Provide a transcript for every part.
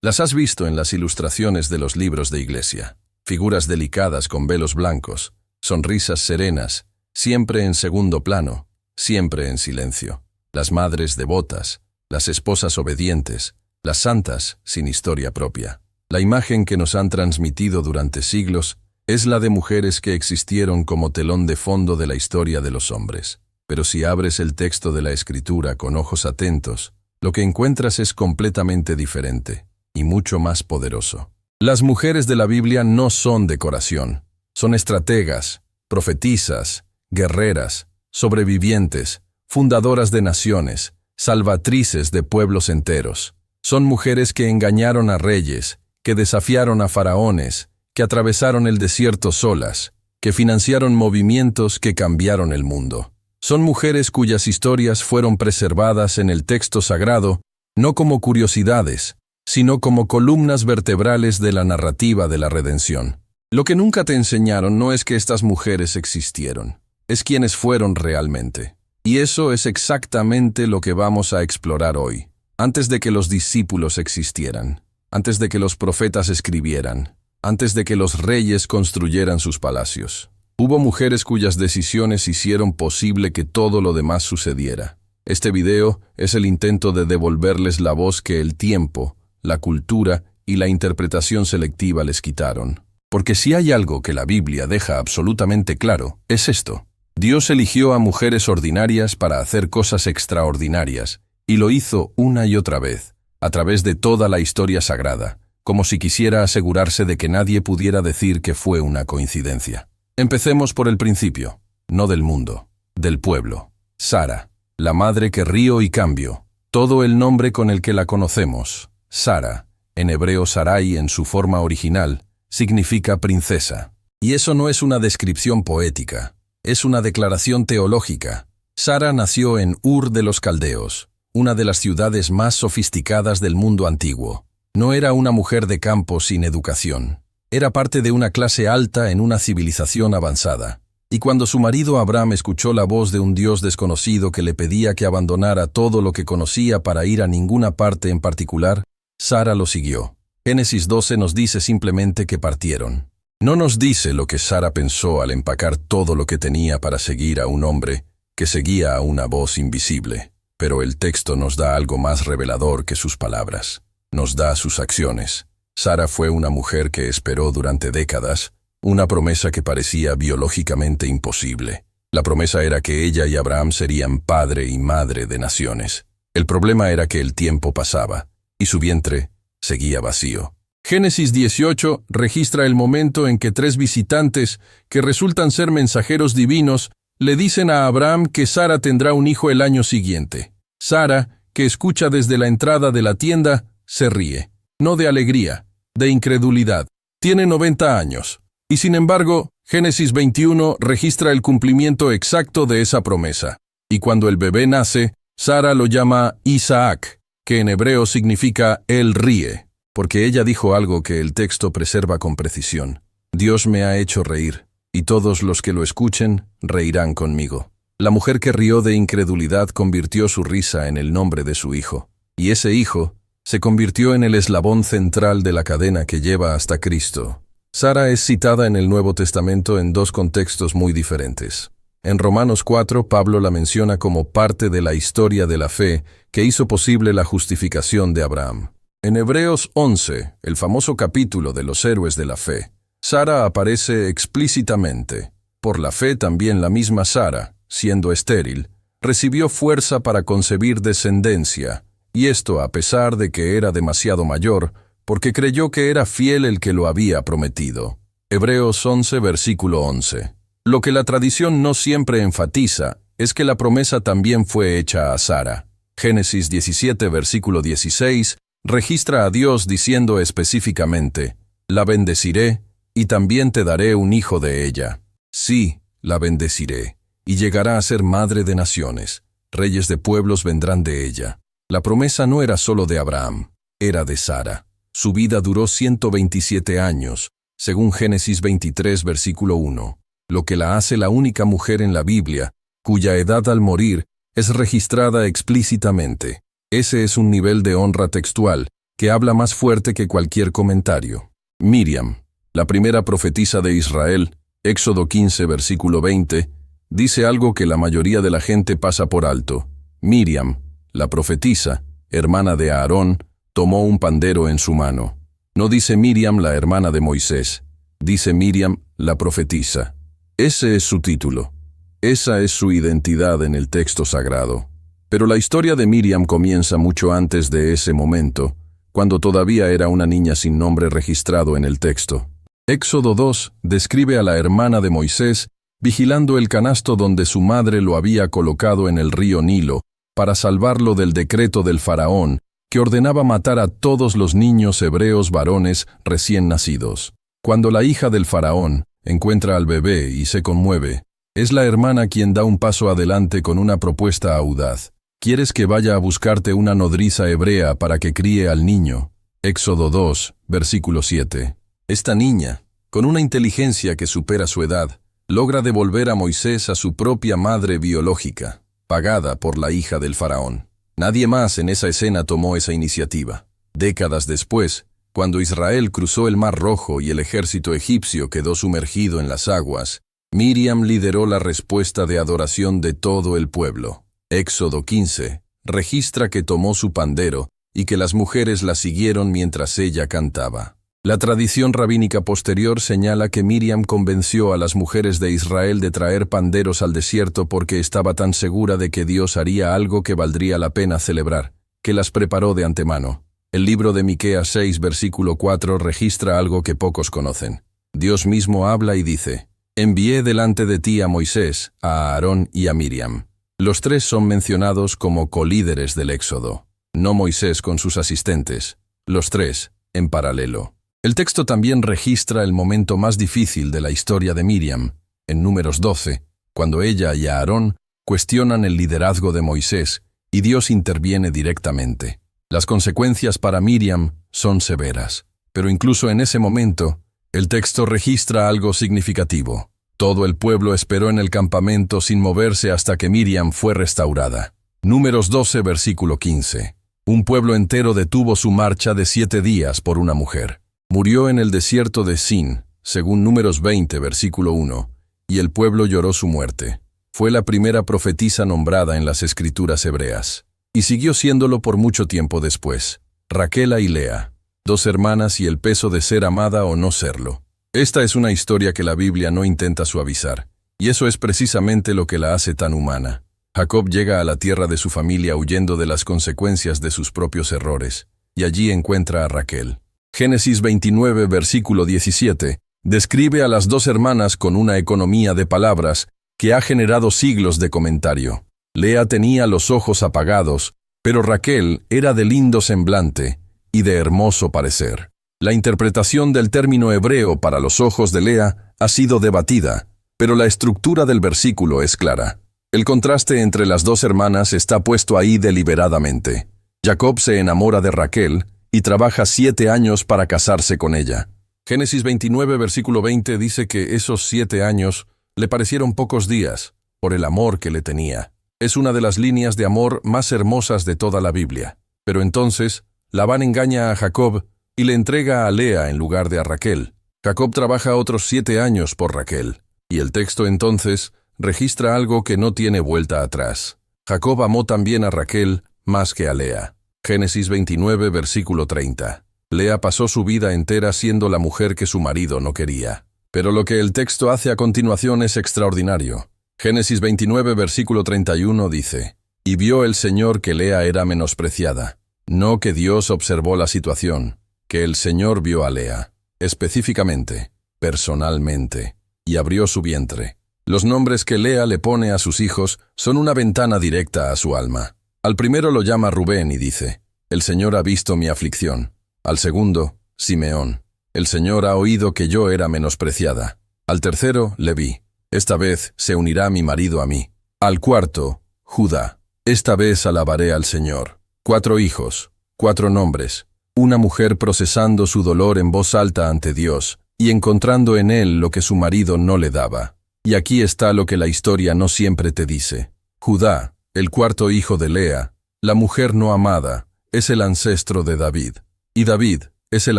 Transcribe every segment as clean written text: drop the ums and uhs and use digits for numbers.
Las has visto en las ilustraciones de los libros de iglesia. Figuras delicadas con velos blancos, sonrisas serenas, siempre en segundo plano, siempre en silencio. Las madres devotas, las esposas obedientes, las santas sin historia propia. La imagen que nos han transmitido durante siglos es la de mujeres que existieron como telón de fondo de la historia de los hombres. Pero si abres el texto de la Escritura con ojos atentos, lo que encuentras es completamente diferente y mucho más poderoso. Las mujeres de la Biblia no son decoración, son estrategas, profetisas, guerreras, sobrevivientes, fundadoras de naciones, salvatrices de pueblos enteros. Son mujeres que engañaron a reyes, que desafiaron a faraones, que atravesaron el desierto solas, que financiaron movimientos que cambiaron el mundo. Son mujeres cuyas historias fueron preservadas en el texto sagrado, no como curiosidades, sino como columnas vertebrales de la narrativa de la redención. Lo que nunca te enseñaron no es que estas mujeres existieron, es quienes fueron realmente. Y eso es exactamente lo que vamos a explorar hoy. Antes de que los discípulos existieran, antes de que los profetas escribieran, antes de que los reyes construyeran sus palacios, hubo mujeres cuyas decisiones hicieron posible que todo lo demás sucediera. Este video es el intento de devolverles la voz que el tiempo, la cultura y la interpretación selectiva les quitaron. Porque si hay algo que la Biblia deja absolutamente claro, es esto. Dios eligió a mujeres ordinarias para hacer cosas extraordinarias, y lo hizo una y otra vez, a través de toda la historia sagrada, como si quisiera asegurarse de que nadie pudiera decir que fue una coincidencia. Empecemos por el principio, no del mundo, del pueblo. Sara, la madre que río y cambio, todo el nombre con el que la conocemos. Sara, en hebreo Sarai en su forma original, significa princesa. Y eso no es una descripción poética, es una declaración teológica. Sara nació en Ur de los Caldeos, una de las ciudades más sofisticadas del mundo antiguo. No era una mujer de campo sin educación. Era parte de una clase alta en una civilización avanzada. Y cuando su marido Abraham escuchó la voz de un Dios desconocido que le pedía que abandonara todo lo que conocía para ir a ninguna parte en particular, Sara lo siguió. Génesis 12 nos dice simplemente que partieron. No nos dice lo que Sara pensó al empacar todo lo que tenía para seguir a un hombre que seguía a una voz invisible. Pero el texto nos da algo más revelador que sus palabras. Nos da sus acciones. Sara fue una mujer que esperó durante décadas una promesa que parecía biológicamente imposible. La promesa era que ella y Abraham serían padre y madre de naciones. El problema era que el tiempo pasaba y su vientre seguía vacío. Génesis 18 registra el momento en que 3 visitantes, que resultan ser mensajeros divinos, le dicen a Abraham que Sara tendrá un hijo el año siguiente. Sara, que escucha desde la entrada de la tienda, se ríe. No de alegría, de incredulidad. Tiene 90 años. Y sin embargo, Génesis 21 registra el cumplimiento exacto de esa promesa. Y cuando el bebé nace, Sara lo llama Isaac, que en hebreo significa él ríe, porque ella dijo algo que el texto preserva con precisión. Dios me ha hecho reír, y todos los que lo escuchen reirán conmigo. La mujer que rió de incredulidad convirtió su risa en el nombre de su hijo, y ese hijo se convirtió en el eslabón central de la cadena que lleva hasta Cristo. Sara es citada en el Nuevo Testamento en 2 contextos muy diferentes. En Romanos 4, Pablo la menciona como parte de la historia de la fe que hizo posible la justificación de Abraham. En Hebreos 11, el famoso capítulo de los héroes de la fe, Sara aparece explícitamente. Por la fe también la misma Sara, siendo estéril, recibió fuerza para concebir descendencia, y esto a pesar de que era demasiado mayor, porque creyó que era fiel el que lo había prometido. Hebreos 11, versículo 11. Lo que la tradición no siempre enfatiza es que la promesa también fue hecha a Sara. Génesis 17, versículo 16, registra a Dios diciendo específicamente, «La bendeciré, y también te daré un hijo de ella. Sí, la bendeciré, y llegará a ser madre de naciones. Reyes de pueblos vendrán de ella». La promesa no era solo de Abraham, era de Sara. Su vida duró 127 años, según Génesis 23, versículo 1, lo que la hace la única mujer en la Biblia, cuya edad al morir es registrada explícitamente. Ese es un nivel de honra textual que habla más fuerte que cualquier comentario. Miriam, la primera profetisa de Israel, Éxodo 15, versículo 20, dice algo que la mayoría de la gente pasa por alto. Miriam, la profetisa, hermana de Aarón, tomó un pandero en su mano. No dice Miriam, la hermana de Moisés, dice Miriam, la profetisa. Ese es su título. Esa es su identidad en el texto sagrado. Pero la historia de Miriam comienza mucho antes de ese momento, cuando todavía era una niña sin nombre registrado en el texto. Éxodo 2 describe a la hermana de Moisés vigilando el canasto donde su madre lo había colocado en el río Nilo para salvarlo del decreto del faraón que ordenaba matar a todos los niños hebreos varones recién nacidos. Cuando la hija del faraón encuentra al bebé y se conmueve, es la hermana quien da un paso adelante con una propuesta audaz. ¿Quieres que vaya a buscarte una nodriza hebrea para que críe al niño? Éxodo 2, versículo 7. Esta niña, con una inteligencia que supera su edad, logra devolver a Moisés a su propia madre biológica, pagada por la hija del faraón. Nadie más en esa escena tomó esa iniciativa. Décadas después, cuando Israel cruzó el Mar Rojo y el ejército egipcio quedó sumergido en las aguas, Miriam lideró la respuesta de adoración de todo el pueblo. Éxodo 15 registra que tomó su pandero y que las mujeres la siguieron mientras ella cantaba. La tradición rabínica posterior señala que Miriam convenció a las mujeres de Israel de traer panderos al desierto porque estaba tan segura de que Dios haría algo que valdría la pena celebrar, que las preparó de antemano. El libro de Miqueas 6, versículo 4 registra algo que pocos conocen. Dios mismo habla y dice: «Envié delante de ti a Moisés, a Aarón y a Miriam». Los tres son mencionados como colíderes del Éxodo, no Moisés con sus asistentes, los tres en paralelo. El texto también registra el momento más difícil de la historia de Miriam, en Números 12, cuando ella y Aarón cuestionan el liderazgo de Moisés y Dios interviene directamente. Las consecuencias para Miriam son severas, pero incluso en ese momento, el texto registra algo significativo. Todo el pueblo esperó en el campamento sin moverse hasta que Miriam fue restaurada. Números 12, versículo 15. Un pueblo entero detuvo su marcha de 7 días por una mujer. Murió en el desierto de Sin, según Números 20, versículo 1, y el pueblo lloró su muerte. Fue la primera profetisa nombrada en las escrituras hebreas, y siguió siéndolo por mucho tiempo después. Raquel y Lea, 2 hermanas y el peso de ser amada o no serlo. Esta es una historia que la Biblia no intenta suavizar, y eso es precisamente lo que la hace tan humana. Jacob llega a la tierra de su familia huyendo de las consecuencias de sus propios errores, y allí encuentra a Raquel. Génesis 29, versículo 17, describe a las 2 hermanas con una economía de palabras que ha generado siglos de comentario. Lea tenía los ojos apagados, pero Raquel era de lindo semblante y de hermoso parecer. La interpretación del término hebreo para los ojos de Lea ha sido debatida, pero la estructura del versículo es clara. El contraste entre las 2 hermanas está puesto ahí deliberadamente. Jacob se enamora de Raquel y trabaja 7 años para casarse con ella. Génesis 29, versículo 20 dice que esos 7 años le parecieron pocos días, por el amor que le tenía. Es una de las líneas de amor más hermosas de toda la Biblia. Pero entonces, Labán engaña a Jacob y le entrega a Lea en lugar de a Raquel. Jacob trabaja otros 7 años por Raquel, y el texto entonces registra algo que no tiene vuelta atrás. Jacob amó también a Raquel más que a Lea. Génesis 29, versículo 30. Lea pasó su vida entera siendo la mujer que su marido no quería. Pero lo que el texto hace a continuación es extraordinario. Génesis 29, versículo 31 dice: «Y vio el Señor que Lea era menospreciada». No que Dios observó la situación, que el Señor vio a Lea, específicamente, personalmente, y abrió su vientre. Los nombres que Lea le pone a sus hijos son una ventana directa a su alma. Al primero lo llama Rubén y dice: «El Señor ha visto mi aflicción». Al segundo, Simeón: «El Señor ha oído que yo era menospreciada». Al tercero, Leví: «Esta vez se unirá mi marido a mí». Al cuarto, Judá: «Esta vez alabaré al Señor». 4 hijos, 4 nombres, una mujer procesando su dolor en voz alta ante Dios y encontrando en él lo que su marido no le daba. Y aquí está lo que la historia no siempre te dice. Judá, el 4º hijo de Lea, la mujer no amada, es el ancestro de David. Y David es el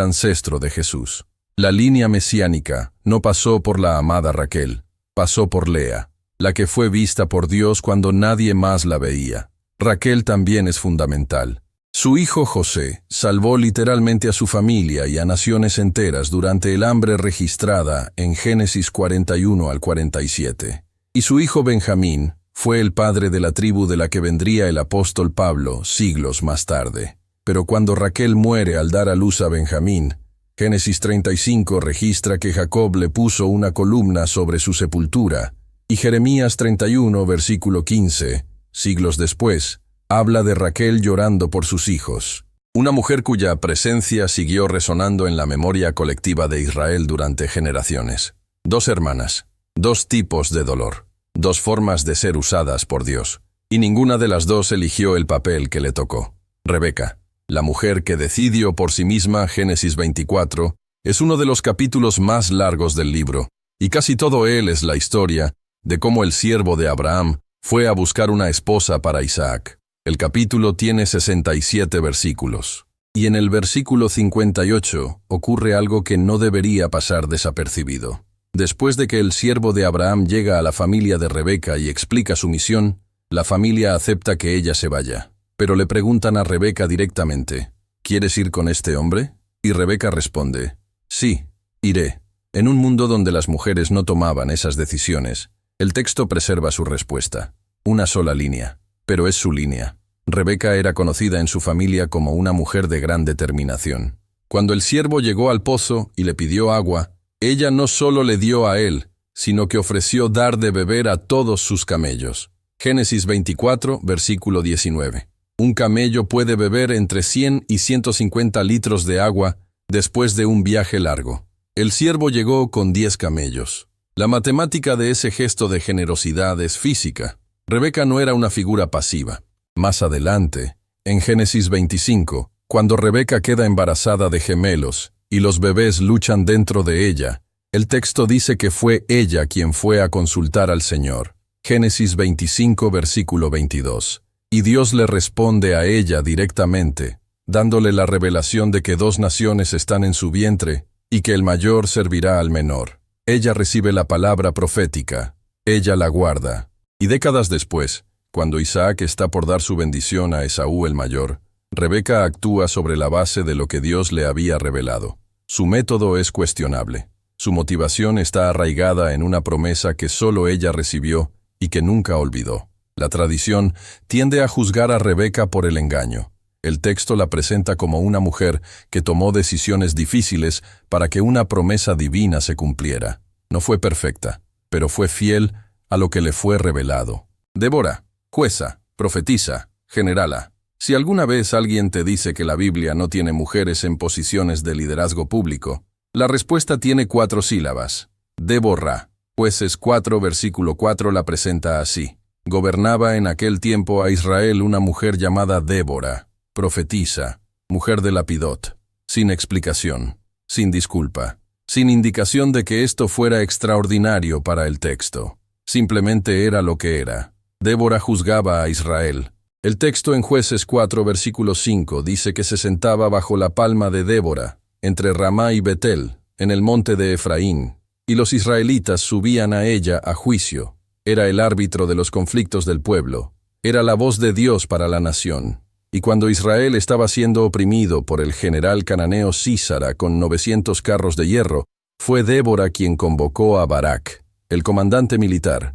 ancestro de Jesús. La línea mesiánica no pasó por la amada Raquel, pasó por Lea, la que fue vista por Dios cuando nadie más la veía. Raquel también es fundamental. Su hijo José salvó literalmente a su familia y a naciones enteras durante el hambre registrada en Génesis 41 al 47. Y su hijo Benjamín fue el padre de la tribu de la que vendría el apóstol Pablo siglos más tarde. Pero cuando Raquel muere al dar a luz a Benjamín, Génesis 35 registra que Jacob le puso una columna sobre su sepultura, y Jeremías 31, versículo 15, siglos después, habla de Raquel llorando por sus hijos. Una mujer cuya presencia siguió resonando en la memoria colectiva de Israel durante generaciones. Dos hermanas, dos tipos de dolor, dos formas de ser usadas por Dios, y ninguna de las dos eligió el papel que le tocó. Rebeca, la mujer que decidió por sí misma, Génesis 24, es uno de los capítulos más largos del libro, y casi todo él es la historia de cómo el siervo de Abraham fue a buscar una esposa para Isaac. El capítulo tiene 67 versículos, y en el versículo 58 ocurre algo que no debería pasar desapercibido. Después de que el siervo de Abraham llega a la familia de Rebeca y explica su misión, la familia acepta que ella se vaya. Pero le preguntan a Rebeca directamente, ¿quieres ir con este hombre? Y Rebeca responde, sí, iré. En un mundo donde las mujeres no tomaban esas decisiones, el texto preserva su respuesta. Una sola línea, pero es su línea. Rebeca era conocida en su familia como una mujer de gran determinación. Cuando el siervo llegó al pozo y le pidió agua, ella no solo le dio a él, sino que ofreció dar de beber a todos sus camellos. Génesis 24, versículo 19. Un camello puede beber entre 100 y 150 litros de agua después de un viaje largo. El siervo llegó con 10 camellos. La matemática de ese gesto de generosidad es física. Rebeca no era una figura pasiva. Más adelante, en Génesis 25, cuando Rebeca queda embarazada de gemelos y los bebés luchan dentro de ella, el texto dice que fue ella quien fue a consultar al Señor. Génesis 25, versículo 22. Y Dios le responde a ella directamente, dándole la revelación de que dos naciones están en su vientre y que el mayor servirá al menor. Ella recibe la palabra profética, ella la guarda. Y décadas después, cuando Isaac está por dar su bendición a Esaú el mayor, Rebeca actúa sobre la base de lo que Dios le había revelado. Su método es cuestionable. Su motivación está arraigada en una promesa que solo ella recibió y que nunca olvidó. La tradición tiende a juzgar a Rebeca por el engaño. El texto la presenta como una mujer que tomó decisiones difíciles para que una promesa divina se cumpliera. No fue perfecta, pero fue fiel a lo que le fue revelado. Débora, jueza, profetisa, generala. Si alguna vez alguien te dice que la Biblia no tiene mujeres en posiciones de liderazgo público, la respuesta tiene 4 sílabas. Débora. Jueces 4, versículo 4 la presenta así. Gobernaba en aquel tiempo a Israel una mujer llamada Débora, profetisa, mujer de Lapidot, sin explicación, sin disculpa, sin indicación de que esto fuera extraordinario para el texto. Simplemente era lo que era. Débora juzgaba a Israel. El texto en Jueces 4, versículo 5 dice que se sentaba bajo la palma de Débora, entre Ramá y Betel, en el monte de Efraín, y los israelitas subían a ella a juicio. Era el árbitro de los conflictos del pueblo. Era la voz de Dios para la nación. Y cuando Israel estaba siendo oprimido por el general cananeo Sísara con 900 carros de hierro, fue Débora quien convocó a Barak, el comandante militar,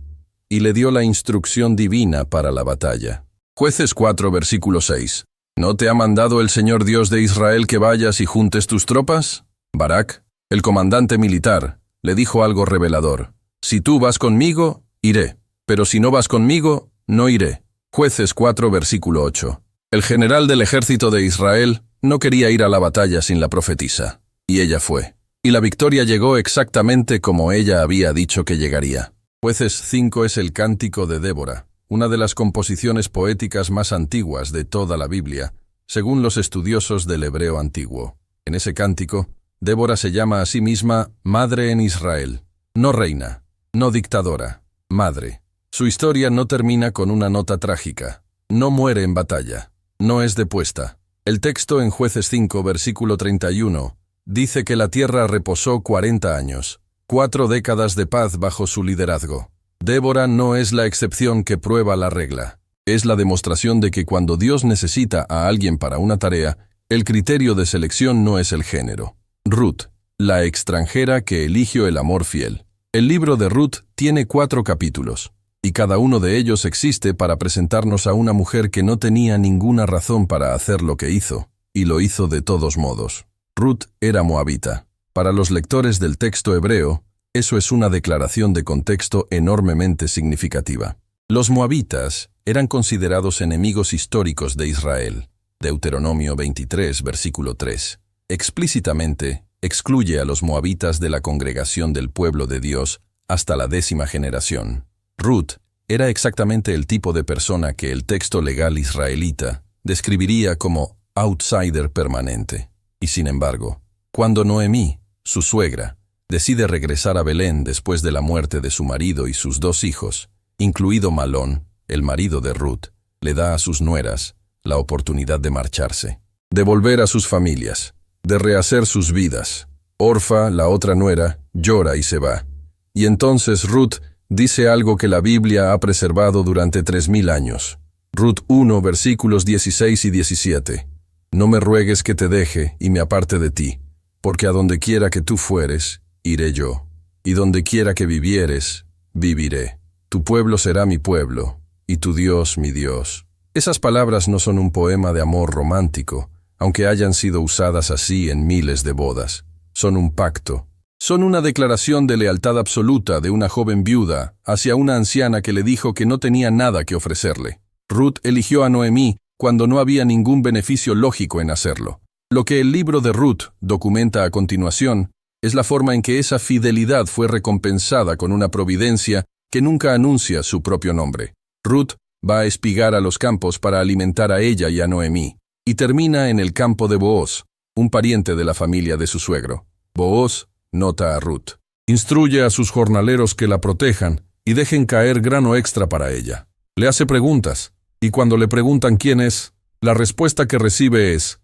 y le dio la instrucción divina para la batalla. Jueces 4, versículo 6. ¿No te ha mandado el Señor Dios de Israel que vayas y juntes tus tropas? Barak, el comandante militar, le dijo algo revelador. Si tú vas conmigo, iré, pero si no vas conmigo, no iré. Jueces 4, versículo 8. El general del ejército de Israel no quería ir a la batalla sin la profetisa, y ella fue. Y la victoria llegó exactamente como ella había dicho que llegaría. Jueces 5 es el cántico de Débora, una de las composiciones poéticas más antiguas de toda la Biblia, según los estudiosos del hebreo antiguo. En ese cántico, Débora se llama a sí misma Madre en Israel, no reina, no dictadora, madre. Su historia no termina con una nota trágica, no muere en batalla, no es depuesta, El texto en Jueces 5, versículo 31, dice que la tierra reposó 40 años, 4 décadas de paz bajo su liderazgo. Débora no es la excepción que prueba la regla. Es la demostración de que cuando Dios necesita a alguien para una tarea, el criterio de selección no es el género. Ruth, la extranjera que eligió el amor fiel. El libro de Ruth tiene 4 capítulos, y cada uno de ellos existe para presentarnos a una mujer que no tenía ninguna razón para hacer lo que hizo, y lo hizo de todos modos. Ruth era moabita. Para los lectores del texto hebreo, eso es una declaración de contexto enormemente significativa. Los moabitas eran considerados enemigos históricos de Israel. Deuteronomio 23, versículo 3. Explícitamente excluye a los moabitas de la congregación del pueblo de Dios hasta la 10ª generación. Ruth era exactamente el tipo de persona que el texto legal israelita describiría como outsider permanente. Y sin embargo, cuando Noemí, su suegra, decide regresar a Belén después de la muerte de su marido y sus 2 hijos, incluido Malón, el marido de Ruth, le da a sus nueras la oportunidad de marcharse, de volver a sus familias, de rehacer sus vidas. Orfa, la otra nuera, llora y se va. Y entonces Ruth dice algo que la Biblia ha preservado durante 3000 años. Ruth 1, versículos 16 y 17. No me ruegues que te deje y me aparte de ti, porque a donde quiera que tú fueres, iré yo, y donde quiera que vivieres, viviré. Tu pueblo será mi pueblo, y tu Dios mi Dios. Esas palabras no son un poema de amor romántico, aunque hayan sido usadas así en miles de bodas. Son un pacto. Son una declaración de lealtad absoluta de una joven viuda hacia una anciana que le dijo que no tenía nada que ofrecerle. Ruth eligió a Noemí cuando no había ningún beneficio lógico en hacerlo. Lo que el libro de Ruth documenta a continuación es la forma en que esa fidelidad fue recompensada con una providencia que nunca anuncia su propio nombre. Ruth va a espigar a los campos para alimentar a ella y a Noemí, y termina en el campo de Booz, un pariente de la familia de su suegro. Booz nota a Ruth. Instruye a sus jornaleros que la protejan y dejen caer grano extra para ella. Le hace preguntas, y cuando le preguntan quién es, la respuesta que recibe es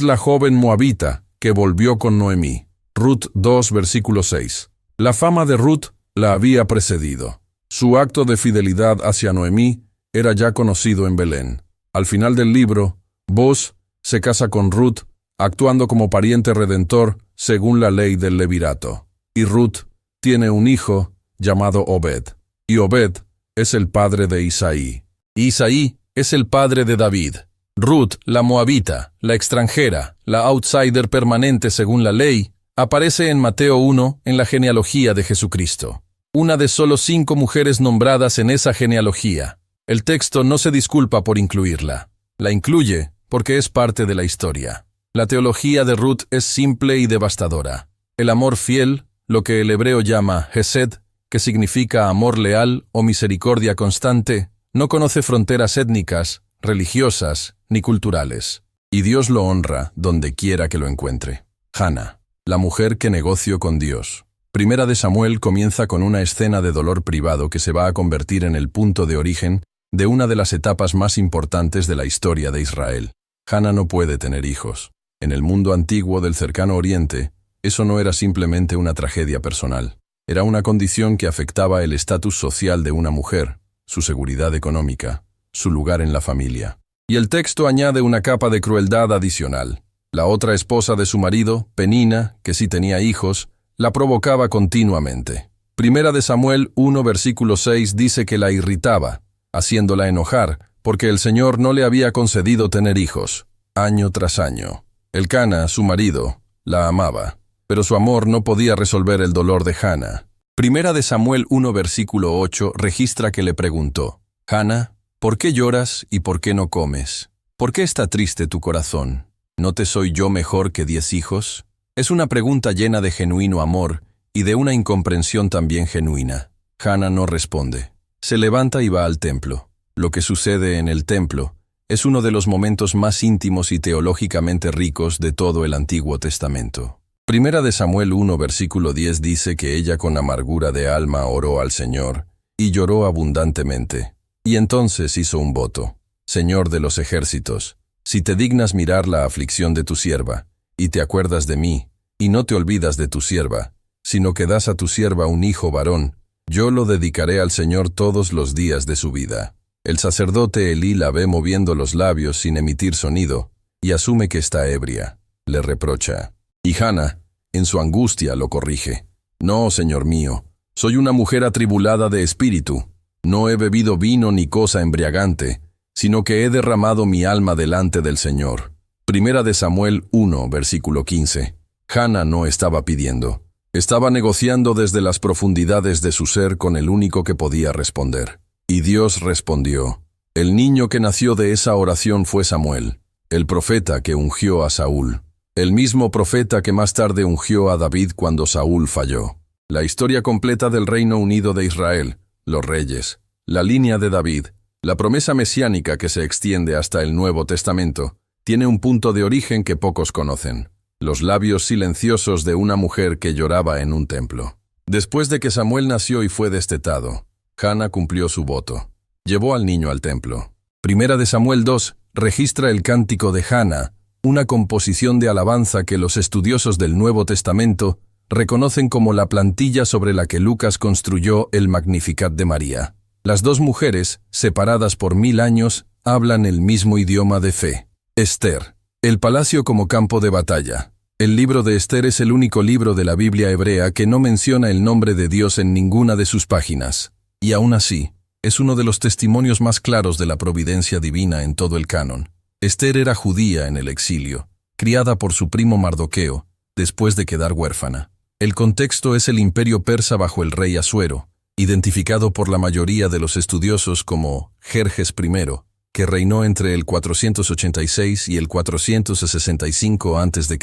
la joven moabita que volvió con Noemí. Ruth 2, versículo 6. La fama de Ruth la había precedido. Su acto de fidelidad hacia Noemí era ya conocido en Belén. Al final del libro, Booz se casa con Ruth, actuando como pariente redentor según la ley del levirato. Y Ruth tiene un hijo llamado Obed. Y Obed es el padre de Isaí. Y Isaí es el padre de David. Ruth, la moabita, la extranjera, la outsider permanente según la ley, aparece en Mateo 1 en la genealogía de Jesucristo. Una de solo 5 mujeres nombradas en esa genealogía. El texto no se disculpa por incluirla. La incluye porque es parte de la historia. La teología de Ruth es simple y devastadora. El amor fiel, lo que el hebreo llama hesed, que significa amor leal o misericordia constante, no conoce fronteras étnicas, religiosas ni culturales. Y Dios lo honra donde quiera que lo encuentre. Hannah, la mujer que negoció con Dios. Primera de Samuel comienza con una escena de dolor privado que se va a convertir en el punto de origen de una de las etapas más importantes de la historia de Israel. Hannah no puede tener hijos. En el mundo antiguo del cercano oriente, eso no era simplemente una tragedia personal. Era una condición que afectaba el estatus social de una mujer, su seguridad económica, su lugar en la familia. Y el texto añade una capa de crueldad adicional. La otra esposa de su marido, Penina, que sí tenía hijos, la provocaba continuamente. Primera de Samuel 1, versículo 6 dice que la irritaba, haciéndola enojar, porque el Señor no le había concedido tener hijos, año tras año. Elcana, su marido, la amaba, pero su amor no podía resolver el dolor de Hannah. Primera de Samuel 1, versículo 8 registra que le preguntó: Hannah, ¿por qué lloras y por qué no comes? ¿Por qué está triste tu corazón? ¿No te soy yo mejor que 10 hijos? Es una pregunta llena de genuino amor y de una incomprensión también genuina. Hannah no responde. Se levanta y va al templo. Lo que sucede en el templo es uno de los momentos más íntimos y teológicamente ricos de todo el Antiguo Testamento. Primera de Samuel 1, versículo 10 dice que ella con amargura de alma oró al Señor y lloró abundantemente. Y entonces hizo un voto: Señor de los ejércitos, si te dignas mirar la aflicción de tu sierva, y te acuerdas de mí, y no te olvidas de tu sierva, sino que das a tu sierva un hijo varón, yo lo dedicaré al Señor todos los días de su vida. El sacerdote Elí la ve moviendo los labios sin emitir sonido, y asume que está ebria. Le reprocha. Y Hana, en su angustia, lo corrige. No, señor mío, soy una mujer atribulada de espíritu. No he bebido vino ni cosa embriagante, sino que he derramado mi alma delante del Señor. Primera de Samuel 1, versículo 15. Hana no estaba pidiendo. Estaba negociando desde las profundidades de su ser con el único que podía responder. Y Dios respondió. El niño que nació de esa oración fue Samuel, el profeta que ungió a Saúl. El mismo profeta que más tarde ungió a David cuando Saúl falló. La historia completa del Reino Unido de Israel, los reyes, la línea de David, la promesa mesiánica que se extiende hasta el Nuevo Testamento, tiene un punto de origen que pocos conocen. Los labios silenciosos de una mujer que lloraba en un templo. Después de que Samuel nació y fue destetado, Hana cumplió su voto. Llevó al niño al templo. Primera de Samuel 2 registra el cántico de Hana, una composición de alabanza que los estudiosos del Nuevo Testamento reconocen como la plantilla sobre la que Lucas construyó el Magnificat de María. Las dos mujeres, separadas por 1000 años, hablan el mismo idioma de fe. Esther. El palacio como campo de batalla. El libro de Esther es el único libro de la Biblia hebrea que no menciona el nombre de Dios en ninguna de sus páginas. Y aún así, es uno de los testimonios más claros de la providencia divina en todo el canon. Esther era judía en el exilio, criada por su primo Mardoqueo, después de quedar huérfana. El contexto es el imperio persa bajo el rey Asuero, identificado por la mayoría de los estudiosos como Jerjes I, que reinó entre el 486 y el 465 a.C.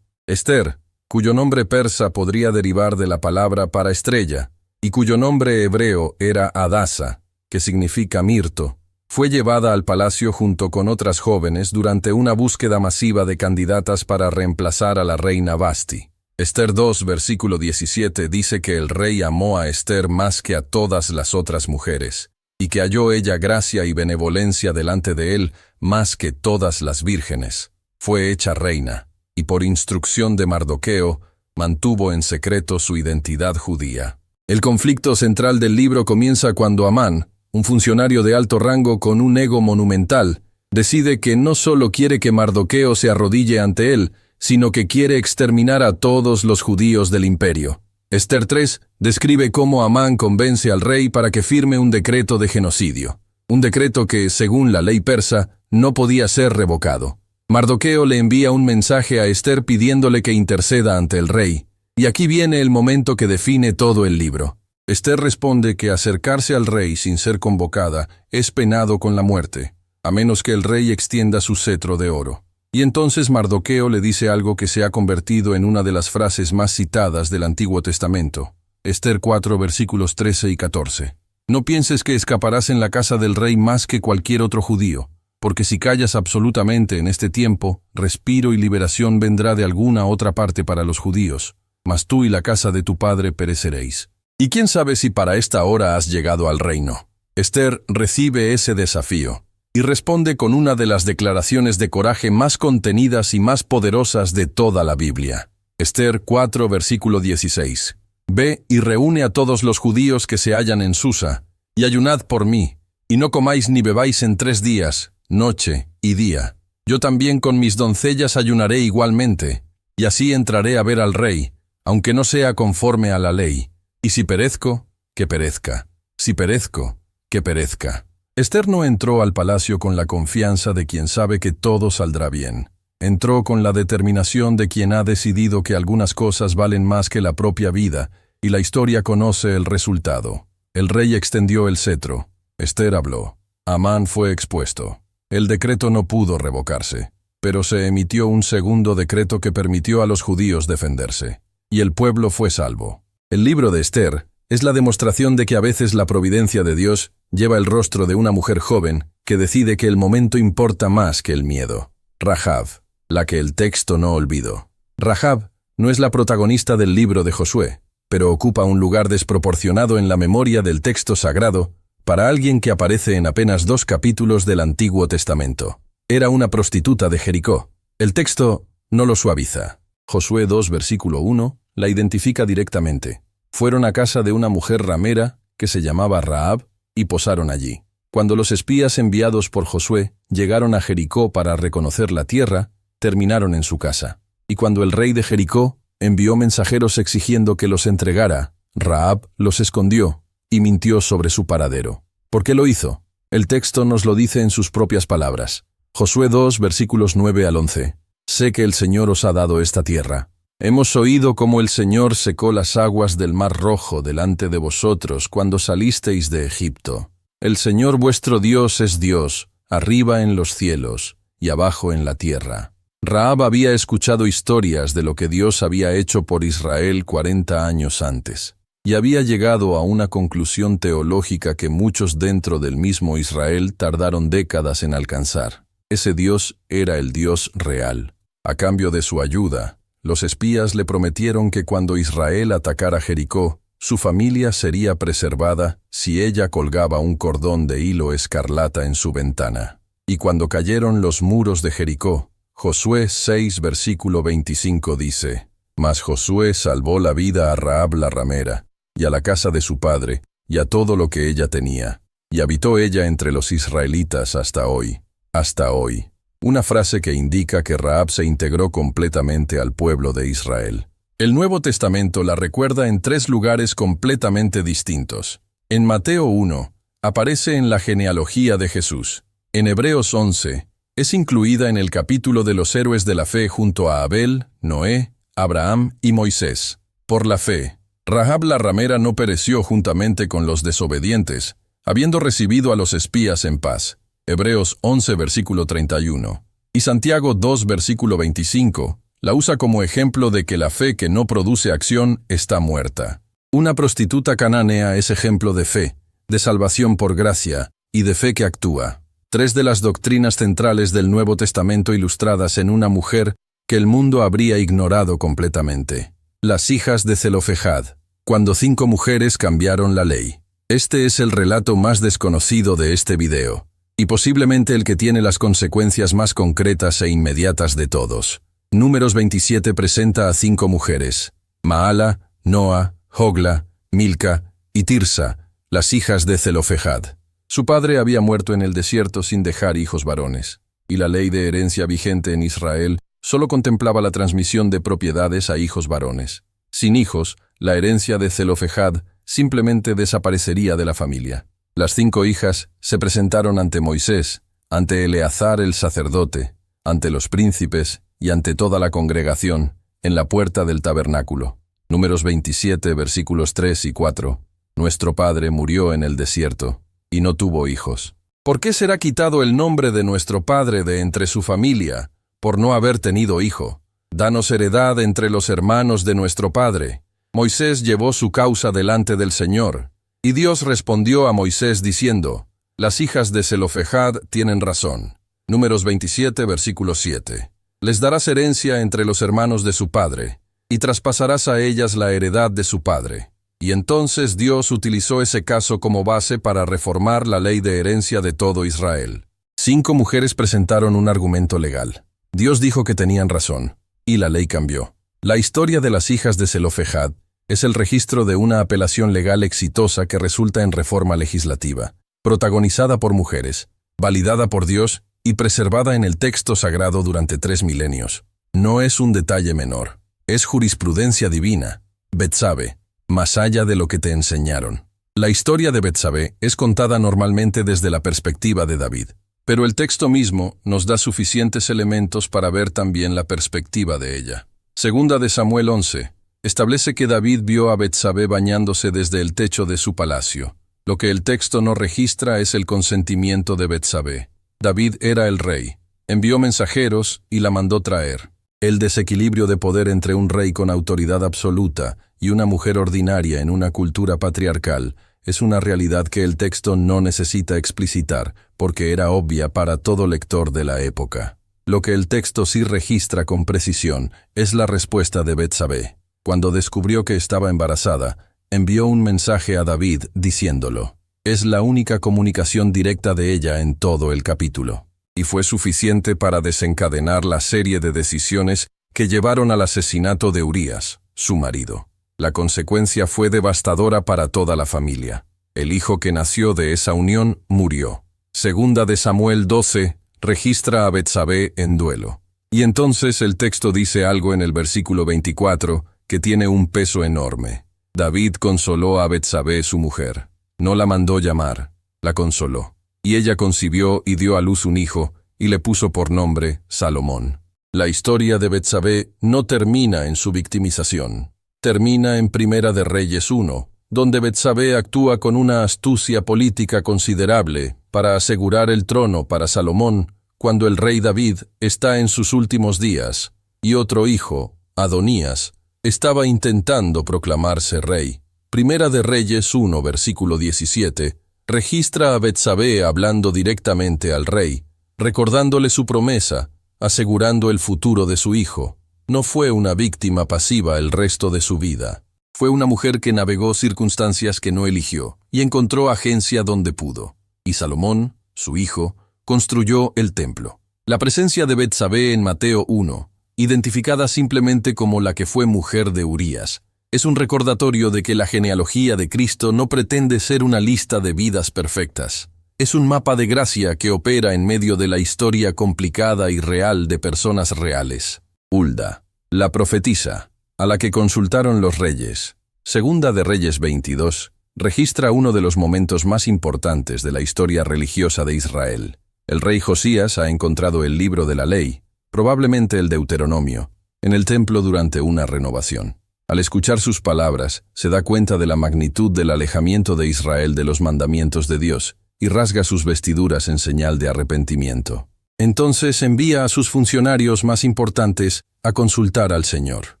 Esther, cuyo nombre persa podría derivar de la palabra para estrella, y cuyo nombre hebreo era Adasa, que significa mirto, fue llevada al palacio junto con otras jóvenes durante una búsqueda masiva de candidatas para reemplazar a la reina Vasti. Esther 2, versículo 17 dice que el rey amó a Esther más que a todas las otras mujeres, y que halló ella gracia y benevolencia delante de él más que todas las vírgenes. Fue hecha reina, y por instrucción de Mardoqueo, mantuvo en secreto su identidad judía. El conflicto central del libro comienza cuando Amán, un funcionario de alto rango con un ego monumental, decide que no solo quiere que Mardoqueo se arrodille ante él, sino que quiere exterminar a todos los judíos del imperio. Esther 3 describe cómo Amán convence al rey para que firme un decreto de genocidio. Un decreto que, según la ley persa, no podía ser revocado. Mardoqueo le envía un mensaje a Esther pidiéndole que interceda ante el rey. Y aquí viene el momento que define todo el libro. Esther responde que acercarse al rey sin ser convocada es penado con la muerte, a menos que el rey extienda su cetro de oro. Y entonces Mardoqueo le dice algo que se ha convertido en una de las frases más citadas del Antiguo Testamento. Esther 4, versículos 13 y 14. No pienses que escaparás en la casa del rey más que cualquier otro judío, porque si callas absolutamente en este tiempo, respiro y liberación vendrá de alguna otra parte para los judíos, mas tú y la casa de tu padre pereceréis. Y quién sabe si para esta hora has llegado al reino. Esther recibe ese desafío y responde con una de las declaraciones de coraje más contenidas y más poderosas de toda la Biblia. Esther 4, versículo 16. Ve y reúne a todos los judíos que se hallan en Susa, y ayunad por mí, y no comáis ni bebáis en 3 días, noche y día. Yo también con mis doncellas ayunaré igualmente, y así entraré a ver al rey, aunque no sea conforme a la ley. Y si perezco, que perezca. Si perezco, que perezca. Esther no entró al palacio con la confianza de quien sabe que todo saldrá bien. Entró con la determinación de quien ha decidido que algunas cosas valen más que la propia vida, y la historia conoce el resultado. El rey extendió el cetro. Esther habló. Amán fue expuesto. El decreto no pudo revocarse, pero se emitió un segundo decreto que permitió a los judíos defenderse. Y el pueblo fue salvo. El libro de Esther es la demostración de que a veces la providencia de Dios lleva el rostro de una mujer joven que decide que el momento importa más que el miedo. Rahab, la que el texto no olvidó. Rahab no es la protagonista del libro de Josué, pero ocupa un lugar desproporcionado en la memoria del texto sagrado para alguien que aparece en apenas 2 capítulos del Antiguo Testamento. Era una prostituta de Jericó. El texto no lo suaviza. Josué 2, versículo 1, la identifica directamente. Fueron a casa de una mujer ramera que se llamaba Rahab y posaron allí. Cuando los espías enviados por Josué llegaron a Jericó para reconocer la tierra, terminaron en su casa. Y cuando el rey de Jericó envió mensajeros exigiendo que los entregara, Rahab los escondió y mintió sobre su paradero. ¿Por qué lo hizo? El texto nos lo dice en sus propias palabras. Josué 2, versículos 9 al 11. Sé que el Señor os ha dado esta tierra. Hemos oído cómo el Señor secó las aguas del Mar Rojo delante de vosotros cuando salisteis de Egipto. El Señor vuestro Dios es Dios, arriba en los cielos y abajo en la tierra. Rahab había escuchado historias de lo que Dios había hecho por Israel 40 años antes, y había llegado a una conclusión teológica que muchos dentro del mismo Israel tardaron décadas en alcanzar. Ese Dios era el Dios real. A cambio de su ayuda, los espías le prometieron que cuando Israel atacara Jericó, su familia sería preservada si ella colgaba un cordón de hilo escarlata en su ventana. Y cuando cayeron los muros de Jericó, Josué 6, versículo 25 dice: Mas Josué salvó la vida a Rahab la ramera, y a la casa de su padre, y a todo lo que ella tenía, y habitó ella entre los israelitas hasta hoy. Hasta hoy. Una frase que indica que Rahab se integró completamente al pueblo de Israel. El Nuevo Testamento la recuerda en 3 lugares completamente distintos. En Mateo 1, aparece en la genealogía de Jesús. En Hebreos 11, es incluida en el capítulo de los héroes de la fe junto a Abel, Noé, Abraham y Moisés. Por la fe, Rahab la ramera no pereció juntamente con los desobedientes, habiendo recibido a los espías en paz. Hebreos 11, versículo 31. Y Santiago 2, versículo 25, la usa como ejemplo de que la fe que no produce acción está muerta. Una prostituta cananea es ejemplo de fe, de salvación por gracia y de fe que actúa. 3 de las doctrinas centrales del Nuevo Testamento ilustradas en una mujer que el mundo habría ignorado completamente. Las hijas de Zelofejad, cuando 5 mujeres cambiaron la ley. Este es el relato más desconocido de este video, y posiblemente el que tiene las consecuencias más concretas e inmediatas de todos. Números 27 presenta a 5 mujeres: Maala, Noa, Hogla, Milca y Tirsa, las hijas de Zelofejad. Su padre había muerto en el desierto sin dejar hijos varones, y la ley de herencia vigente en Israel solo contemplaba la transmisión de propiedades a hijos varones. Sin hijos, la herencia de Zelofejad simplemente desaparecería de la familia. Las 5 hijas se presentaron ante Moisés, ante Eleazar el sacerdote, ante los príncipes y ante toda la congregación, en la puerta del tabernáculo. Números 27, versículos 3 y 4. Nuestro padre murió en el desierto, y no tuvo hijos. ¿Por qué será quitado el nombre de nuestro padre de entre su familia, por no haber tenido hijo? Danos heredad entre los hermanos de nuestro padre. Moisés llevó su causa delante del Señor. Y Dios respondió a Moisés diciendo: Las hijas de Zelofejad tienen razón. Números 27, versículo 7. Les darás herencia entre los hermanos de su padre, y traspasarás a ellas la heredad de su padre. Y entonces Dios utilizó ese caso como base para reformar la ley de herencia de todo Israel. 5 mujeres presentaron un argumento legal. Dios dijo que tenían razón, y la ley cambió. La historia de las hijas de Zelofejad es el registro de una apelación legal exitosa que resulta en reforma legislativa, protagonizada por mujeres, validada por Dios y preservada en el texto sagrado durante 3 milenios. No es un detalle menor, es jurisprudencia divina. Betsabé, más allá de lo que te enseñaron. La historia de Betsabé es contada normalmente desde la perspectiva de David, pero el texto mismo nos da suficientes elementos para ver también la perspectiva de ella. Segunda de Samuel 11. Establece que David vio a Betsabé bañándose desde el techo de su palacio. Lo que el texto no registra es el consentimiento de Betsabé. David era el rey. Envió mensajeros y la mandó traer. El desequilibrio de poder entre un rey con autoridad absoluta y una mujer ordinaria en una cultura patriarcal es una realidad que el texto no necesita explicitar, porque era obvia para todo lector de la época. Lo que el texto sí registra con precisión es la respuesta de Betsabé. Cuando descubrió que estaba embarazada, envió un mensaje a David diciéndolo. Es la única comunicación directa de ella en todo el capítulo. y fue suficiente para desencadenar la serie de decisiones que llevaron al asesinato de Urías, su marido. La consecuencia fue devastadora para toda la familia. El hijo que nació de esa unión murió. Segunda de Samuel 12 registra a Betsabé en duelo. Y entonces el texto dice algo en el versículo 24 que tiene un peso enorme. David consoló a Betsabé, su mujer. No la mandó llamar, la consoló. Y ella concibió y dio a luz un hijo, y le puso por nombre Salomón. La historia de Betsabé no termina en su victimización. Termina en Primera de Reyes 1, donde Betsabé actúa con una astucia política considerable para asegurar el trono para Salomón cuando el rey David está en sus últimos días, y otro hijo, Adonías, estaba intentando proclamarse rey. Primera de Reyes 1, versículo 17, registra a Betsabé hablando directamente al rey, recordándole su promesa, asegurando el futuro de su hijo. No fue una víctima pasiva el resto de su vida. Fue una mujer que navegó circunstancias que no eligió y encontró agencia donde pudo. Y Salomón, su hijo, construyó el templo. La presencia de Betsabé en Mateo 1, identificada simplemente como la que fue mujer de Urías, es un recordatorio de que la genealogía de Cristo no pretende ser una lista de vidas perfectas. Es un mapa de gracia que opera en medio de la historia complicada y real de personas reales. Hulda, la profetisa, a la que consultaron los reyes. Segunda de Reyes 22, registra uno de los momentos más importantes de la historia religiosa de Israel. El rey Josías ha encontrado el libro de la ley, probablemente el Deuteronomio, en el templo durante una renovación. Al escuchar sus palabras, se da cuenta de la magnitud del alejamiento de Israel de los mandamientos de Dios y rasga sus vestiduras en señal de arrepentimiento. Entonces envía a sus funcionarios más importantes a consultar al Señor.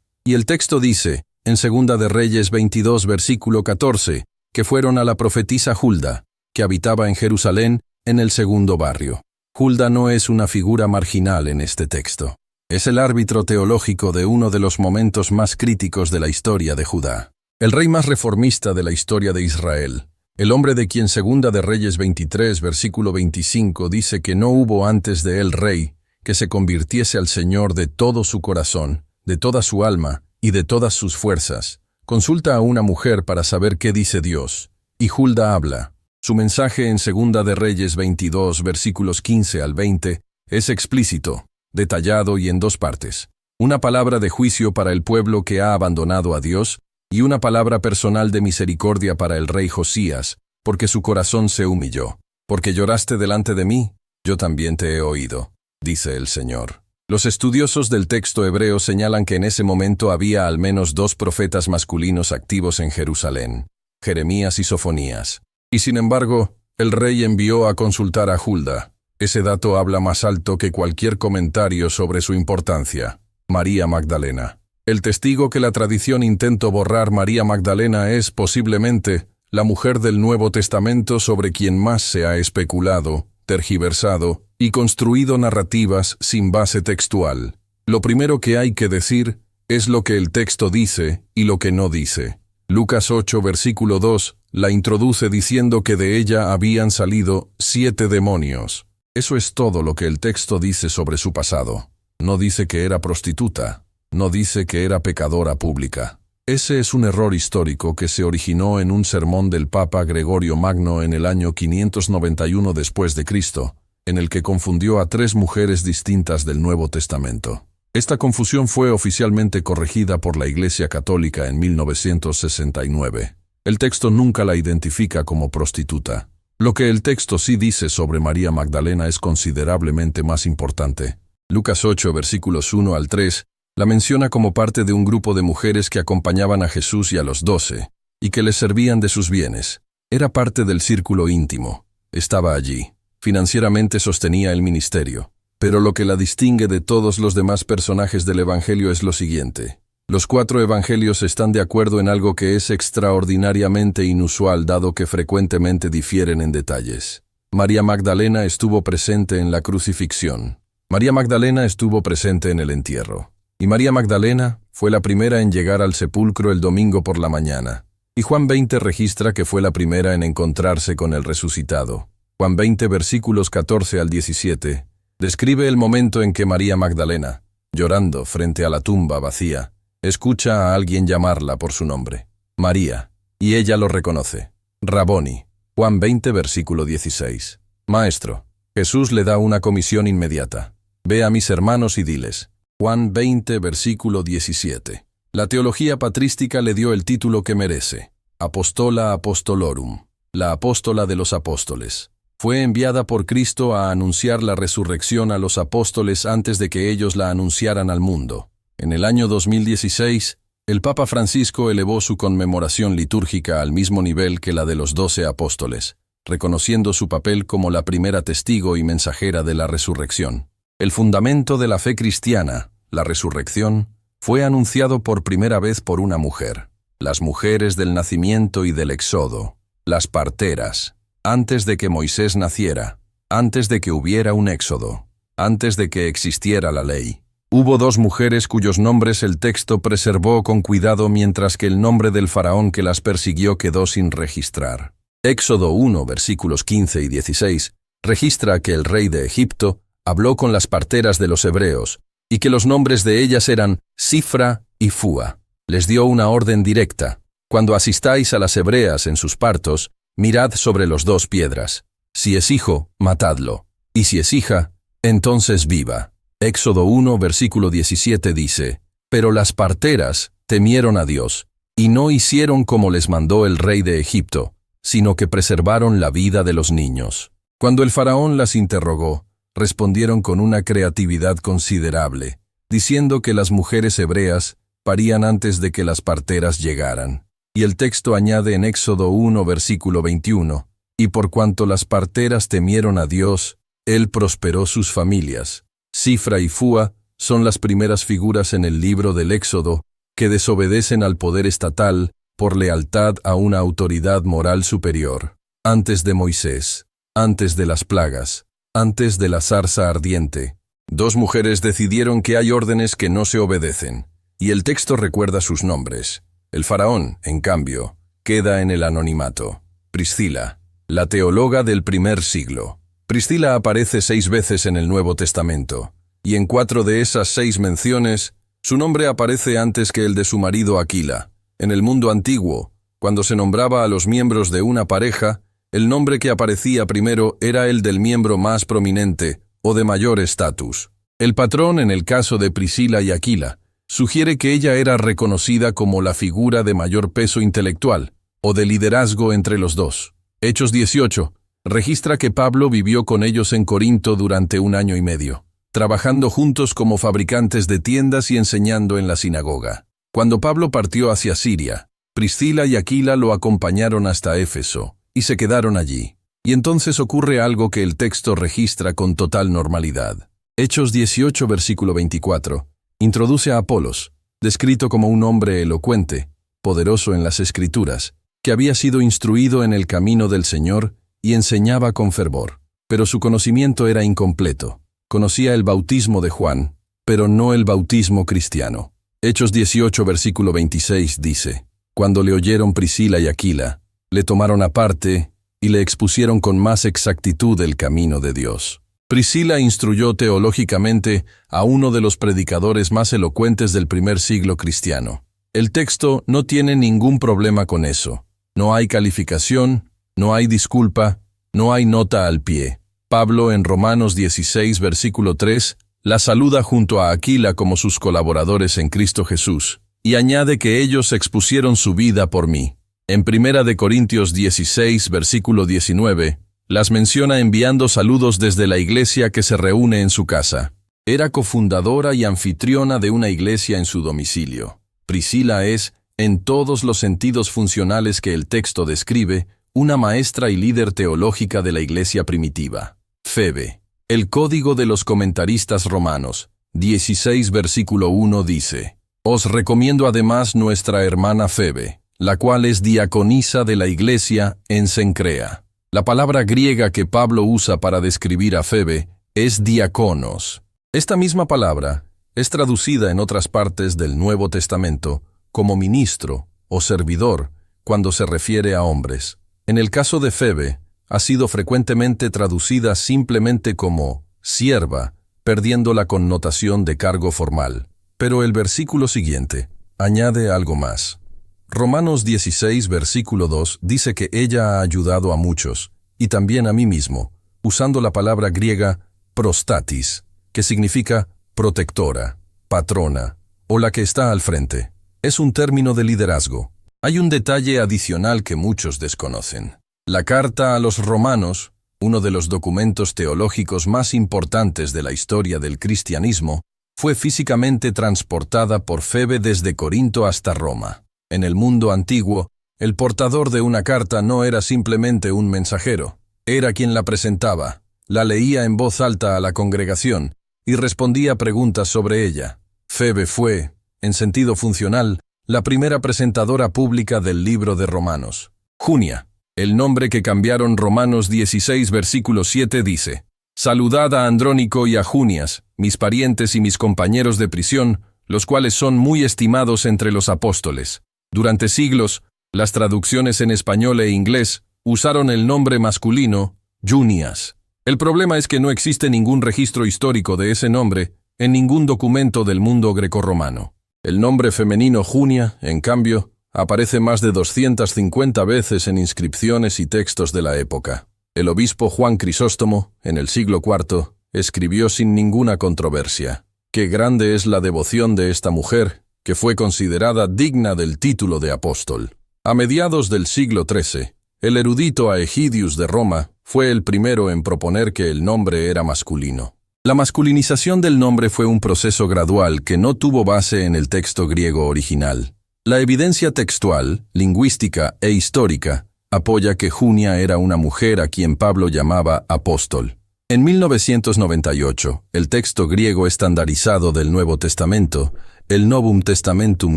Y el texto dice, en Segunda de Reyes 22, versículo 14, que fueron a la profetisa Hulda, que habitaba en Jerusalén, en el segundo barrio. Hulda no es una figura marginal en este texto. Es el árbitro teológico de uno de los momentos más críticos de la historia de Judá. El rey más reformista de la historia de Israel. El hombre de quien Segunda de Reyes 23, versículo 25, dice que no hubo antes de él rey que se convirtiese al Señor de todo su corazón, de toda su alma y de todas sus fuerzas. Consulta a una mujer para saber qué dice Dios. Y Hulda habla. Su mensaje en Segunda de Reyes 22, versículos 15 al 20, es explícito, detallado y en dos partes. Una palabra de juicio para el pueblo que ha abandonado a Dios, y una palabra personal de misericordia para el rey Josías, porque su corazón se humilló. Porque lloraste delante de mí, yo también te he oído, dice el Señor. Los estudiosos del texto hebreo señalan que en ese momento había al menos 2 profetas masculinos activos en Jerusalén, Jeremías y Sofonías. Y sin embargo, el rey envió a consultar a Hulda. Ese dato habla más alto que cualquier comentario sobre su importancia. María Magdalena. El testigo que la tradición intentó borrar, María Magdalena, es posiblemente la mujer del Nuevo Testamento sobre quien más se ha especulado, tergiversado y construido narrativas sin base textual. Lo primero que hay que decir es lo que el texto dice y lo que no dice. Lucas 8, versículo 2, la introduce diciendo que de ella habían salido 7 demonios. Eso es todo lo que el texto dice sobre su pasado. No dice que era prostituta. No dice que era pecadora pública. Ese es un error histórico que se originó en un sermón del Papa Gregorio Magno en el año 591 después de Cristo, en el que confundió a 3 mujeres distintas del Nuevo Testamento. Esta confusión fue oficialmente corregida por la Iglesia Católica en 1969. El texto nunca la identifica como prostituta. Lo que el texto sí dice sobre María Magdalena es considerablemente más importante. Lucas 8, versículos 1 al 3, la menciona como parte de un grupo de mujeres que acompañaban a Jesús y a los 12, y que les servían de sus bienes. Era parte del círculo íntimo. Estaba allí. Financieramente sostenía el ministerio. Pero lo que la distingue de todos los demás personajes del Evangelio es lo siguiente. Los 4 evangelios están de acuerdo en algo que es extraordinariamente inusual dado que frecuentemente difieren en detalles. María Magdalena estuvo presente en la crucifixión. María Magdalena estuvo presente en el entierro. Y María Magdalena fue la primera en llegar al sepulcro el domingo por la mañana. Y Juan 20 registra que fue la primera en encontrarse con el resucitado. Juan 20 versículos 14 al 17 Describe el momento en que María Magdalena, llorando frente a la tumba vacía, escucha a alguien llamarla por su nombre, María, y ella lo reconoce. Raboni, Juan 20, versículo 16. Maestro, Jesús le da una comisión inmediata. Ve a mis hermanos y diles. Juan 20, versículo 17. La teología patrística le dio el título que merece, Apostola Apostolorum, la apóstola de los apóstoles. Fue enviada por Cristo a anunciar la resurrección a los apóstoles antes de que ellos la anunciaran al mundo. En el año 2016, el Papa Francisco elevó su conmemoración litúrgica al mismo nivel que la de los 12 apóstoles, reconociendo su papel como la primera testigo y mensajera de la resurrección. El fundamento de la fe cristiana, la resurrección, fue anunciado por primera vez por una mujer. Las mujeres del nacimiento y del éxodo, las parteras, antes de que Moisés naciera, antes de que hubiera un éxodo, antes de que existiera la ley. Hubo 2 mujeres cuyos nombres el texto preservó con cuidado mientras que el nombre del faraón que las persiguió quedó sin registrar. Éxodo 1, versículos 15 y 16, registra que el rey de Egipto habló con las parteras de los hebreos y que los nombres de ellas eran Sifra y Fúa. Les dio una orden directa. Cuando asistáis a las hebreas en sus partos, mirad sobre los 2 piedras. Si es hijo, matadlo. Y si es hija, entonces viva. Éxodo 1, versículo 17 dice, pero las parteras temieron a Dios, y no hicieron como les mandó el rey de Egipto, sino que preservaron la vida de los niños. Cuando el faraón las interrogó, respondieron con una creatividad considerable, diciendo que las mujeres hebreas parían antes de que las parteras llegaran. Y el texto añade en Éxodo 1, versículo 21, y por cuanto las parteras temieron a Dios, Él prosperó sus familias. Sifra y Fúa son las primeras figuras en el libro del Éxodo que desobedecen al poder estatal por lealtad a una autoridad moral superior. Antes de Moisés, antes de las plagas, antes de la zarza ardiente, 2 mujeres decidieron que hay órdenes que no se obedecen, y el texto recuerda sus nombres. El faraón, en cambio, queda en el anonimato. Priscila, la teóloga del primer siglo. Priscila aparece 6 veces en el Nuevo Testamento, y en 4 de esas 6 menciones, su nombre aparece antes que el de su marido Aquila. En el mundo antiguo, cuando se nombraba a los miembros de una pareja, el nombre que aparecía primero era el del miembro más prominente o de mayor estatus. El patrón en el caso de Priscila y Aquila sugiere que ella era reconocida como la figura de mayor peso intelectual o de liderazgo entre los 2. Hechos 18 registra que Pablo vivió con ellos en Corinto durante 1 año y medio, trabajando juntos como fabricantes de tiendas y enseñando en la sinagoga. Cuando Pablo partió hacia Siria, Priscila y Aquila lo acompañaron hasta Éfeso y se quedaron allí. Y entonces ocurre algo que el texto registra con total normalidad. Hechos 18, versículo 24, introduce a Apolos, descrito como un hombre elocuente, poderoso en las Escrituras, que había sido instruido en el camino del Señor y enseñaba con fervor. Pero su conocimiento era incompleto. Conocía el bautismo de Juan, pero no el bautismo cristiano. Hechos 18, versículo 26 dice, cuando le oyeron Priscila y Aquila, le tomaron aparte y le expusieron con más exactitud el camino de Dios. Priscila instruyó teológicamente a uno de los predicadores más elocuentes del primer siglo cristiano. El texto no tiene ningún problema con eso. No hay calificación, no hay disculpa, no hay nota al pie. Pablo en Romanos 16, versículo 3, la saluda junto a Aquila como sus colaboradores en Cristo Jesús, y añade que ellos expusieron su vida por mí. En 1 Corintios 16, versículo 19, las menciona enviando saludos desde la iglesia que se reúne en su casa. Era cofundadora y anfitriona de una iglesia en su domicilio. Priscila es, en todos los sentidos funcionales que el texto describe, una maestra y líder teológica de la iglesia primitiva. Febe. El Código de los Comentaristas Romanos, 16 versículo 1 dice, os recomiendo además nuestra hermana Febe, la cual es diaconisa de la iglesia en Cencrea. La palabra griega que Pablo usa para describir a Febe es diáconos. Esta misma palabra es traducida en otras partes del Nuevo Testamento como ministro o servidor cuando se refiere a hombres. En el caso de Febe, ha sido frecuentemente traducida simplemente como sierva, perdiendo la connotación de cargo formal. Pero el versículo siguiente añade algo más. Romanos 16, versículo 2 dice que ella ha ayudado a muchos, y también a mí mismo, usando la palabra griega prostatis, que significa protectora, patrona, o la que está al frente. Es un término de liderazgo. Hay un detalle adicional que muchos desconocen. La carta a los romanos, uno de los documentos teológicos más importantes de la historia del cristianismo, fue físicamente transportada por Febe desde Corinto hasta Roma. En el mundo antiguo, el portador de una carta no era simplemente un mensajero, era quien la presentaba, la leía en voz alta a la congregación y respondía preguntas sobre ella. Febe fue, en sentido funcional, la primera presentadora pública del libro de Romanos. Junia, el nombre que cambiaron Romanos 16 versículo 7 dice: «Saludad a Andrónico y a Junias, mis parientes y mis compañeros de prisión, los cuales son muy estimados entre los apóstoles». Durante siglos, las traducciones en español e inglés usaron el nombre masculino, Junias. El problema es que no existe ningún registro histórico de ese nombre en ningún documento del mundo grecorromano. El nombre femenino Junia, en cambio, aparece más de 250 veces en inscripciones y textos de la época. El obispo Juan Crisóstomo, en el siglo IV, escribió sin ninguna controversia: «Qué grande es la devoción de esta mujer, que fue considerada digna del título de apóstol». A mediados del siglo XIII, el erudito Aegidius de Roma fue el primero en proponer que el nombre era masculino. La masculinización del nombre fue un proceso gradual que no tuvo base en el texto griego original. La evidencia textual, lingüística e histórica apoya que Junia era una mujer a quien Pablo llamaba apóstol. En 1998, el texto griego estandarizado del Nuevo Testamento, el Novum Testamentum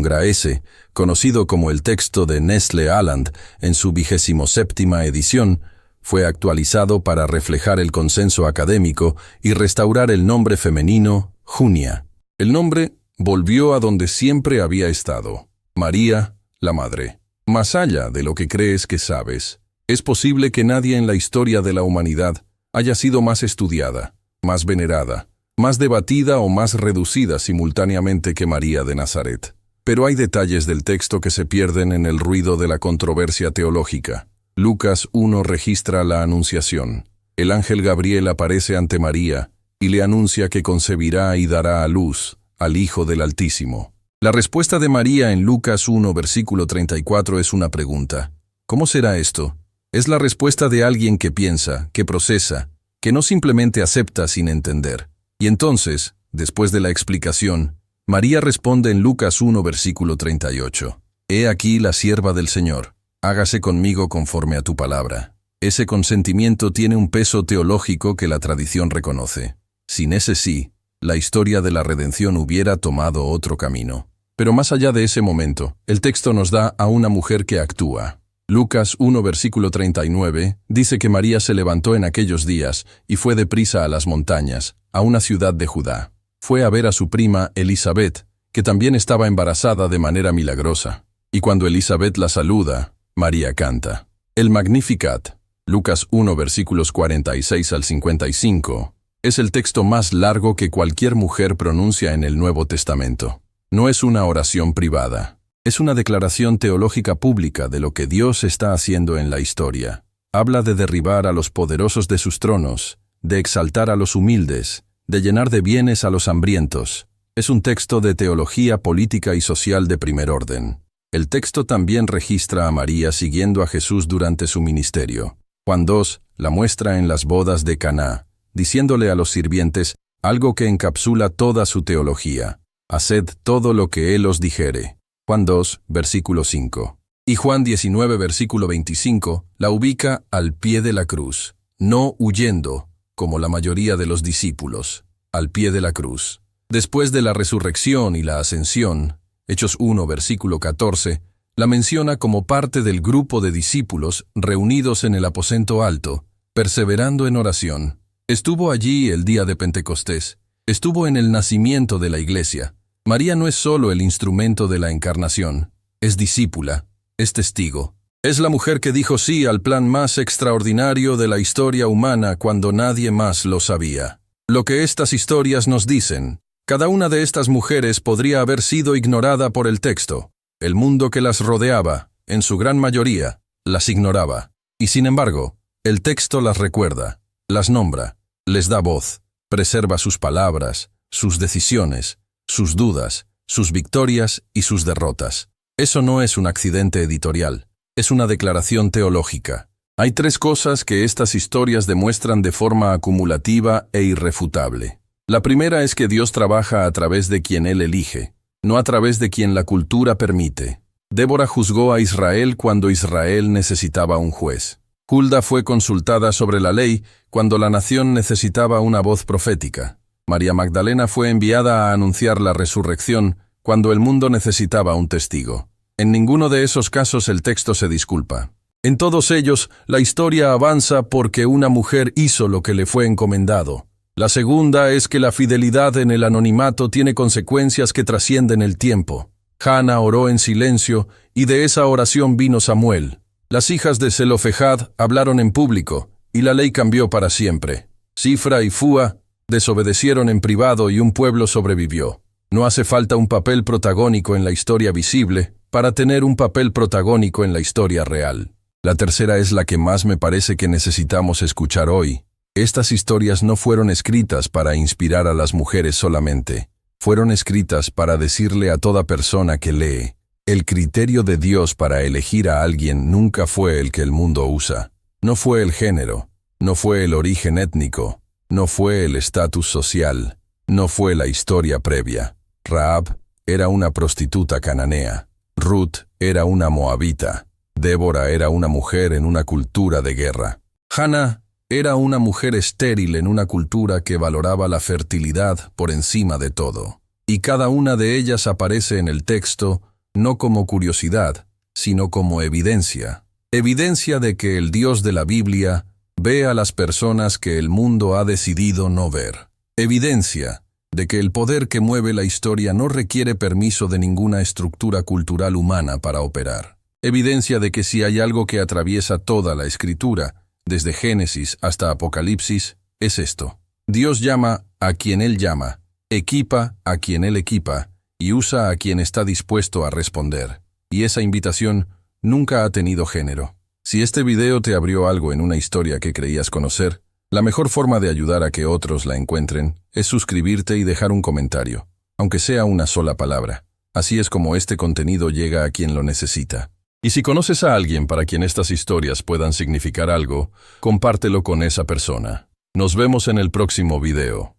Graece, conocido como el texto de Nestle Aland en su 27ª edición, fue actualizado para reflejar el consenso académico y restaurar el nombre femenino, Junia. El nombre volvió a donde siempre había estado: María, la Madre. Más allá de lo que crees que sabes, es posible que nadie en la historia de la humanidad haya sido más estudiada, más venerada, más debatida o más reducida simultáneamente que María de Nazaret. Pero hay detalles del texto que se pierden en el ruido de la controversia teológica. Lucas 1 registra la Anunciación. El ángel Gabriel aparece ante María y le anuncia que concebirá y dará a luz al Hijo del Altísimo. La respuesta de María en Lucas 1 versículo 34 es una pregunta. ¿Cómo será esto? Es la respuesta de alguien que piensa, que procesa, que no simplemente acepta sin entender. Y entonces, después de la explicación, María responde en Lucas 1 versículo 38. «He aquí la sierva del Señor, hágase conmigo conforme a tu palabra». Ese consentimiento tiene un peso teológico que la tradición reconoce. Sin ese sí, la historia de la redención hubiera tomado otro camino. Pero más allá de ese momento, el texto nos da a una mujer que actúa. Lucas 1 versículo 39 dice que María se levantó en aquellos días y fue deprisa a las montañas, a una ciudad de Judá. Fue a ver a su prima Elisabet, que también estaba embarazada de manera milagrosa. Y cuando Elisabet la saluda, María canta. El Magnificat, Lucas 1 versículos 46 al 55, es el texto más largo que cualquier mujer pronuncia en el Nuevo Testamento. No es una oración privada. Es una declaración teológica pública de lo que Dios está haciendo en la historia. Habla de derribar a los poderosos de sus tronos, de exaltar a los humildes, de llenar de bienes a los hambrientos. Es un texto de teología política y social de primer orden. El texto también registra a María siguiendo a Jesús durante su ministerio. Juan 2 la muestra en las bodas de Caná, diciéndole a los sirvientes algo que encapsula toda su teología: «Haced todo lo que Él os dijere». Juan 2, versículo 5. Y Juan 19, versículo 25, la ubica al pie de la cruz, no huyendo, como la mayoría de los discípulos, al pie de la cruz. Después de la resurrección y la ascensión, Hechos 1, versículo 14, la menciona como parte del grupo de discípulos reunidos en el aposento alto, perseverando en oración. Estuvo allí el día de Pentecostés, estuvo en el nacimiento de la iglesia. María no es solo el instrumento de la encarnación, es discípula, es testigo. Es la mujer que dijo sí al plan más extraordinario de la historia humana cuando nadie más lo sabía. Lo que estas historias nos dicen, cada una de estas mujeres podría haber sido ignorada por el texto. El mundo que las rodeaba, en su gran mayoría, las ignoraba. Y sin embargo, el texto las recuerda, las nombra, les da voz, preserva sus palabras, sus decisiones, sus dudas, sus victorias y sus derrotas. Eso no es un accidente editorial, es una declaración teológica. Hay tres cosas que estas historias demuestran de forma acumulativa e irrefutable. La primera es que Dios trabaja a través de quien Él elige, no a través de quien la cultura permite. Débora juzgó a Israel cuando Israel necesitaba un juez. Hulda fue consultada sobre la ley cuando la nación necesitaba una voz profética. María Magdalena fue enviada a anunciar la resurrección cuando el mundo necesitaba un testigo. En ninguno de esos casos el texto se disculpa. En todos ellos, la historia avanza porque una mujer hizo lo que le fue encomendado. La segunda es que la fidelidad en el anonimato tiene consecuencias que trascienden el tiempo. Hannah oró en silencio y de esa oración vino Samuel. Las hijas de Zelofejad hablaron en público y la ley cambió para siempre. Sifra y Fúa desobedecieron en privado y un pueblo sobrevivió. No hace falta un papel protagónico en la historia visible para tener un papel protagónico en la historia real. La tercera es la que más me parece que necesitamos escuchar hoy. Estas historias no fueron escritas para inspirar a las mujeres solamente. Fueron escritas para decirle a toda persona que lee: el criterio de Dios para elegir a alguien nunca fue el que el mundo usa. No fue el género, no fue el origen étnico, no fue el estatus social, no fue la historia previa. Rahab era una prostituta cananea. Ruth era una moabita. Débora era una mujer en una cultura de guerra. Hannah era una mujer estéril en una cultura que valoraba la fertilidad por encima de todo. Y cada una de ellas aparece en el texto no como curiosidad, sino como evidencia. Evidencia de que el Dios de la Biblia ve a las personas que el mundo ha decidido no ver. Evidencia de que el poder que mueve la historia no requiere permiso de ninguna estructura cultural humana para operar. Evidencia de que si hay algo que atraviesa toda la Escritura, desde Génesis hasta Apocalipsis, es esto. Dios llama a quien Él llama, equipa a quien Él equipa, y usa a quien está dispuesto a responder. Y esa invitación nunca ha tenido género. Si este video te abrió algo en una historia que creías conocer, la mejor forma de ayudar a que otros la encuentren es suscribirte y dejar un comentario, aunque sea una sola palabra. Así es como este contenido llega a quien lo necesita. Y si conoces a alguien para quien estas historias puedan significar algo, compártelo con esa persona. Nos vemos en el próximo video.